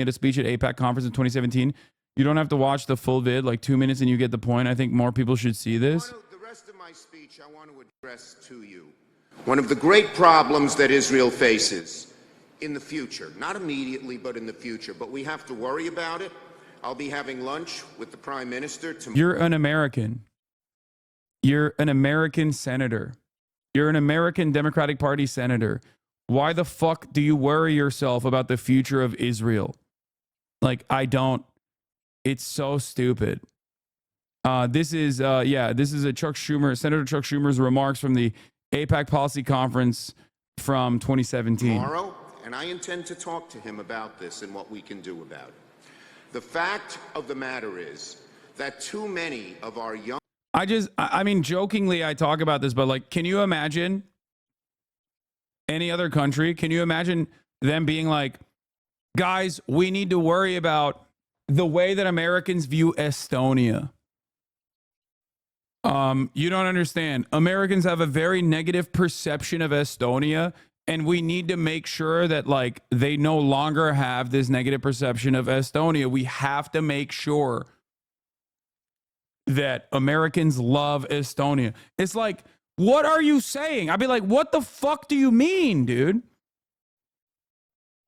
at a speech at APAC conference in 2017. You don't have to watch the full vid, like 2 minutes, and you get the point. I think more people should see this. The rest of my speech I want to address to you one of the great problems that Israel faces in the future, not immediately, but in the future, but we have to worry about it. I'll be having lunch with the Prime Minister tomorrow. You're an American. You're an American senator. You're an American Democratic Party senator. Why the fuck do you worry yourself about the future of Israel? Like, I don't. It's so stupid. This is a Chuck Schumer, Senator Chuck Schumer's remarks from the APAC Policy Conference from 2017. Tomorrow, and I intend to talk to him about this and what we can do about it. The fact of the matter is that too many of our young... I mean, jokingly, I talk about this, but like, can you imagine any other country? Can you imagine them being like, guys, we need to worry about the way that Americans view Estonia? You don't understand. Americans have a very negative perception of Estonia, and we need to make sure that like they no longer have this negative perception of Estonia. We have to make sure that Americans love Estonia. It's like, what are you saying? I'd be like, what the fuck do you mean, dude?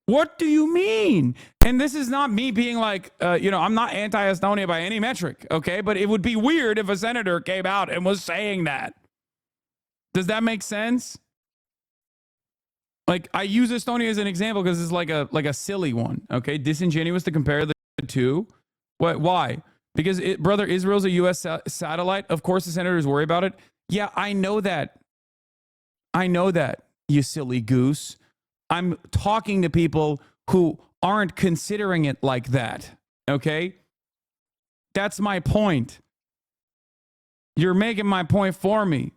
What do you mean? And this is not me being like, I'm not anti-Estonia by any metric, okay? But it would be weird if a senator came out and was saying that. Does that make sense? Like, I use Estonia as an example because it's like a silly one, okay? Disingenuous to compare the two. What? Why? Because, brother, Israel's a U.S. satellite. Of course the senators worry about it. Yeah, I know that. I know that, you silly goose. I'm talking to people who aren't considering it like that, okay? That's my point. You're making my point for me.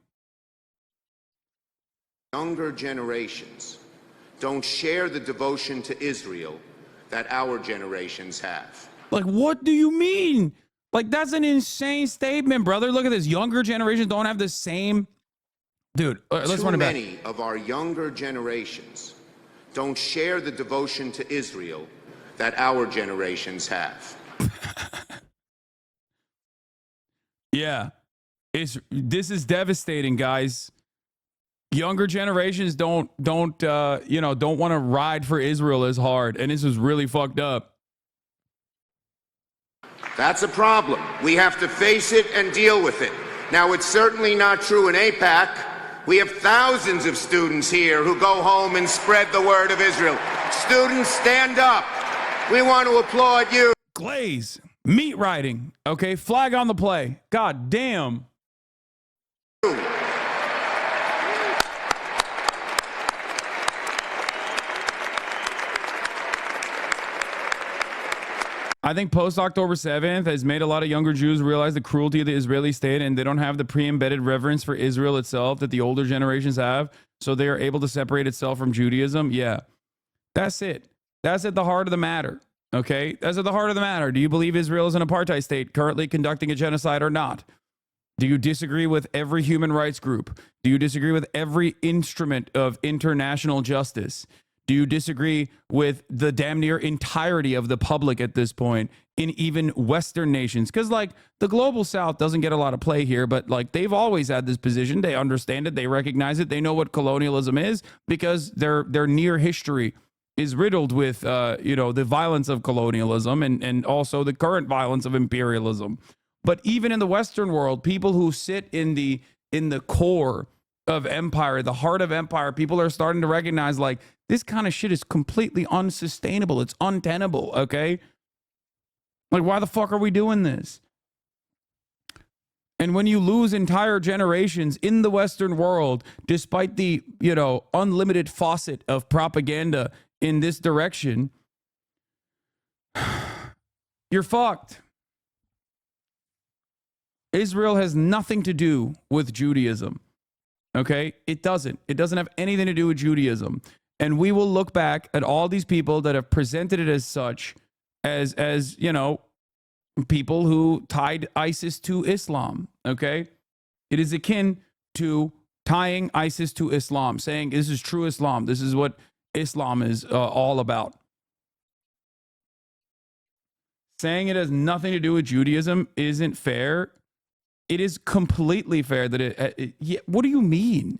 Younger generations don't share the devotion to Israel that our generations have. Like, what do you mean? Like, that's an insane statement, brother. Look at this. Younger generations don't have the same... Dude, let's run it back. Too many of our younger generations don't share the devotion to Israel that our generations have. Yeah. This is devastating, guys. Younger generations don't want to ride for Israel as hard, and this is really fucked up. That's a problem. We have to face it and deal with it. Now, it's certainly not true in APAC. We have thousands of students here who go home and spread the word of Israel. Students, stand up. We want to applaud you. Glaze. Meat riding. Okay, flag on the play. God damn. I think post-October 7th has made a lot of younger Jews realize the cruelty of the Israeli state, and they don't have the pre-embedded reverence for Israel itself that the older generations have, so they are able to separate itself from Judaism. Yeah, that's it. That's at the heart of the matter, okay? That's at the heart of the matter. Do you believe Israel is an apartheid state currently conducting a genocide or not? Do you disagree with every human rights group? Do you disagree with every instrument of international justice? Do you disagree with the damn near entirety of the public at this point in even Western nations? Because, like, the global South doesn't get a lot of play here, but, like, they've always had this position. They understand it. They recognize it. They know what colonialism is because their near history is riddled with, the violence of colonialism and also the current violence of imperialism. But even in the Western world, people who sit in the core of empire, the heart of empire, people are starting to recognize, like, this kind of shit is completely unsustainable. It's untenable, okay? Like, why the fuck are we doing this? And when you lose entire generations in the Western world, despite the, unlimited faucet of propaganda in this direction, you're fucked. Israel has nothing to do with Judaism. Okay? It doesn't. It doesn't have anything to do with Judaism. And we will look back at all these people that have presented it as such, as people who tied ISIS to Islam. Okay? It is akin to tying ISIS to Islam, saying this is true Islam. This is what Islam is all about. saying it has nothing to do with Judaism isn't fair. It is completely fair that what do you mean?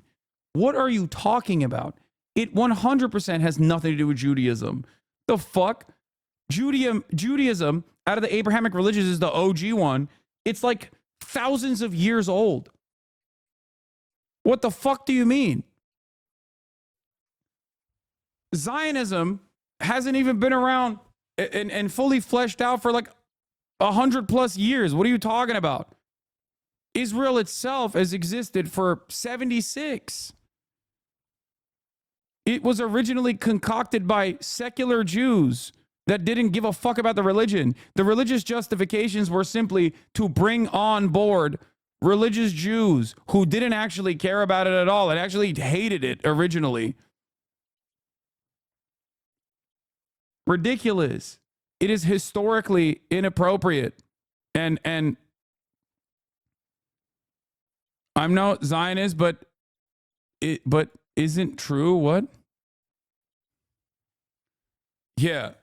What are you talking about? It 100% has nothing to do with Judaism. The fuck? Judaism, out of the Abrahamic religions, is the OG one. It's like thousands of years old. What the fuck do you mean? Zionism hasn't even been around and fully fleshed out for like 100+ years. What are you talking about? Israel itself has existed for 76. It was originally concocted by secular Jews that didn't give a fuck about the religion. The religious justifications were simply to bring on board religious Jews who didn't actually care about it at all and actually hated it originally. Ridiculous. It is historically inappropriate. And I'm no Zionist, but isn't true. What? Yeah.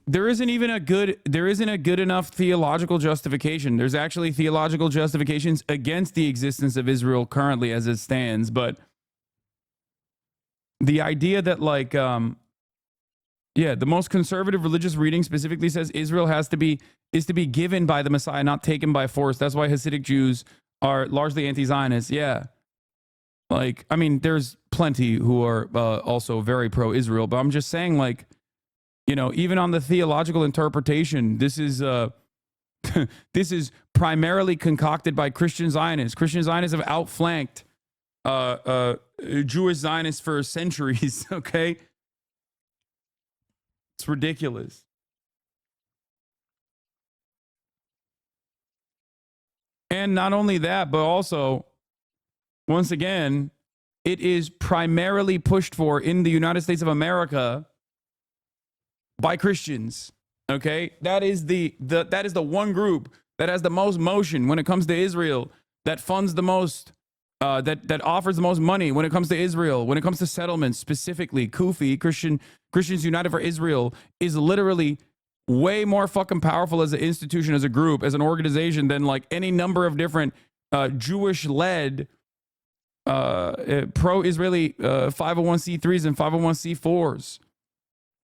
There isn't a good enough theological justification. There's actually theological justifications against the existence of Israel currently as it stands, but the idea that like the most conservative religious reading specifically says Israel is to be given by the Messiah, not taken by force. That's why Hasidic Jews are largely anti-Zionist. Yeah. Like, I mean, there's plenty who are also very pro-Israel, but I'm just saying, like, you know, even on the theological interpretation, this is this is primarily concocted by Christian Zionists. Christian Zionists have outflanked Jewish Zionists for centuries, okay? It's ridiculous. And not only that, but also, once again, it is primarily pushed for in the United States of America by Christians. Okay, that is the one group that has the most motion when it comes to Israel, that funds the most, that offers the most money when it comes to Israel, when it comes to settlements specifically. Kufi, Christians United for Israel, is literally way more fucking powerful as an institution, as a group, as an organization than like any number of different Jewish-led pro-Israeli 501c3s and 501c4s.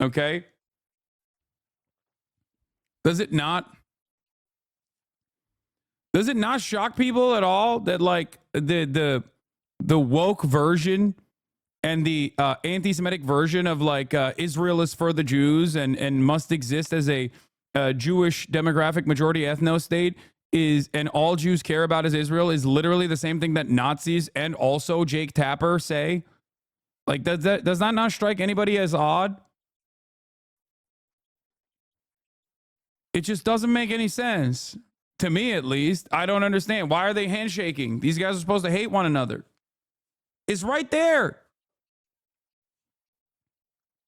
Okay. Does it not shock people at all that like the woke version and the anti-Semitic version of like Israel is for the Jews and must exist as a Jewish demographic majority ethno state is, and all Jews care about is Israel, is literally the same thing that Nazis and also Jake Tapper say? Like, does that not strike anybody as odd? It just doesn't make any sense. To me, at least. I don't understand. Why are they handshaking? These guys are supposed to hate one another. It's right there.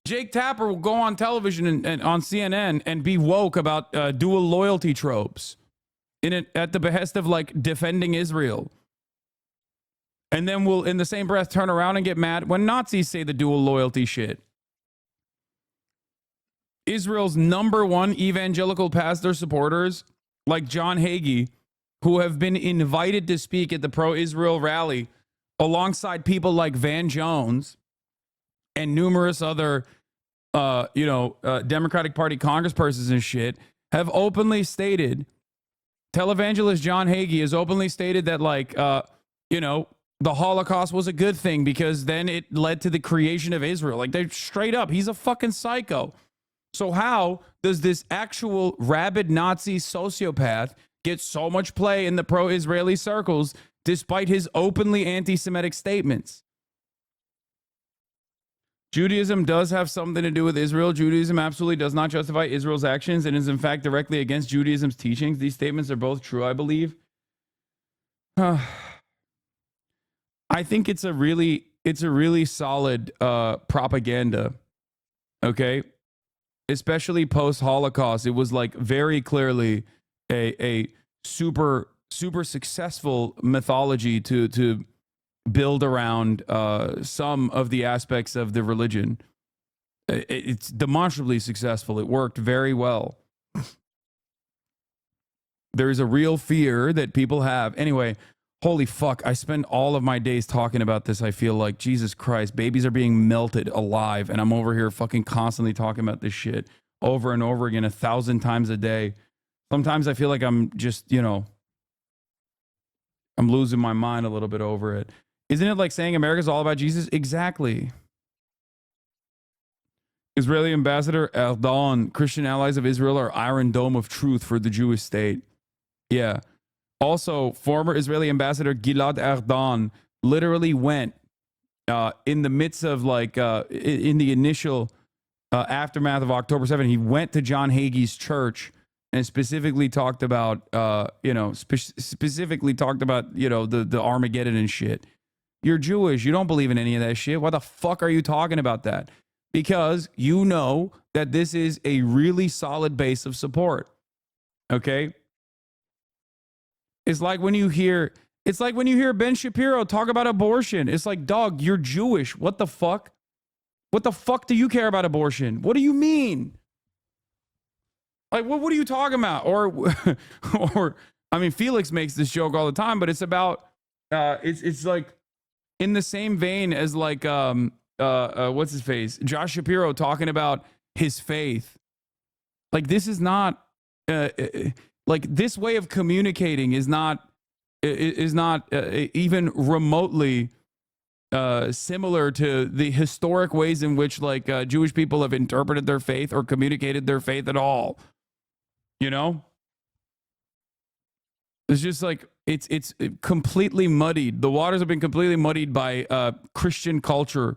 Jake Tapper will go on television and on CNN and be woke about dual loyalty tropes at the behest of like defending Israel. And then we'll, in the same breath, turn around and get mad when Nazis say the dual loyalty shit. Israel's #1 evangelical pastor supporters, like John Hagee, who have been invited to speak at the pro-Israel rally alongside people like Van Jones and numerous other, Democratic Party congresspersons and shit, have openly stated, televangelist John Hagee has openly stated that, like, the Holocaust was a good thing because then it led to the creation of Israel. Like, they're straight up, he's a fucking psycho. So how does this actual rabid Nazi sociopath get so much play in the pro-Israeli circles despite his openly anti-Semitic statements? Judaism does have something to do with Israel. Judaism absolutely does not justify Israel's actions and is in fact directly against Judaism's teachings. These statements are both true, I believe. I think it's a really solid propaganda. Okay? Especially post-Holocaust, it was like very clearly a super successful mythology to build around some of the aspects of the religion. It's demonstrably successful. It worked very well. There is a real fear that people have. Anyway, holy fuck, I spend all of my days talking about this. I feel like, Jesus Christ, babies are being melted alive, and I'm over here fucking constantly talking about this shit over and over again 1,000 times a day. Sometimes I feel like I'm just, I'm losing my mind a little bit over it. Isn't it like saying America's all about Jesus? Exactly. Israeli ambassador Erdogan, Christian allies of Israel are Iron Dome of truth for the Jewish state. Yeah. Also, former Israeli ambassador Gilad Erdogan literally went in the midst of in the initial aftermath of October 7th, he went to John Hagee's church and specifically talked about, specifically talked about, the Armageddon and shit. You're Jewish. You don't believe in any of that shit. Why the fuck are you talking about that? Because you know that this is a really solid base of support. Okay? It's like when you hear Ben Shapiro talk about abortion. It's like, dog, you're Jewish. What the fuck? What the fuck do you care about abortion? What do you mean? Like, what are you talking about? Or I mean, Felix makes this joke all the time, but it's about it's like in the same vein as like what's his face? Josh Shapiro talking about his faith. Like, this is not like, this way of communicating is not even remotely similar to the historic ways in which Jewish people have interpreted their faith or communicated their faith at all. It's just like it's completely muddied. The waters have been completely muddied by Christian culture